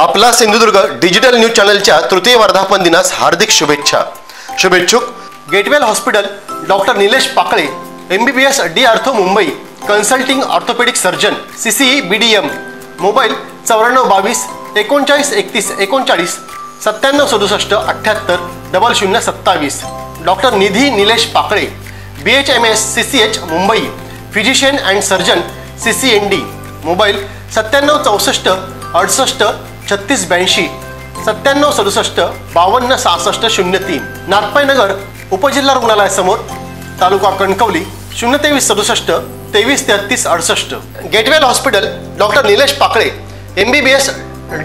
आपला Sindhudurg digital news चॅनलच्या तृतीय वर्धापन दिनास हार्दिक शुभेच्छा। शुभेच्छुक Getwell hospital doctor Nilesh Pakale, MBBS D ortho Mumbai, consulting orthopaedic surgeon, CCE BDM, mobile 9422 39 31 39 97 67 78 0027। Doctor Nidhi Nilesh Pakale, BHMS CCH Mumbai, physician and surgeon, CCND, mobile 97 64 68 36 82 97 67 52 66 03। Nathpai Nagar उपजिल्हा रुग्णालयासमोर, taluka Kankavli 023 67 23 33 68। Getwell hospital doctor Nilesh Pakale, MBBS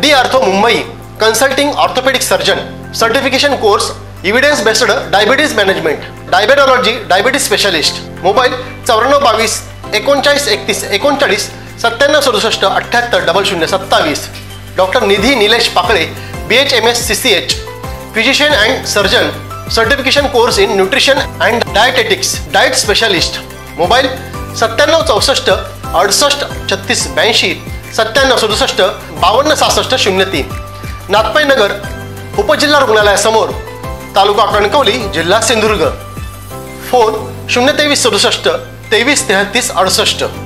D ortho Mumbai, consulting orthopaedic surgeon, certification course, evidence based diabetes management, diabetology, diabetes specialist, mobile 9422 39 31 39 97 67 78 0027। Doctor Nidhi Nilesh Pakale, BHMS CCH, physician and surgeon, certification course in nutrition and dietetics, diet specialist, mobile 97 64 68 36 82 97 67 52 66 03। Nathpai Nagar उपजिल्हा रुग्णालयासमोर, तालुका कणकवली, जिल्हा Sindhudurg. Phone 023 67 23 33 68।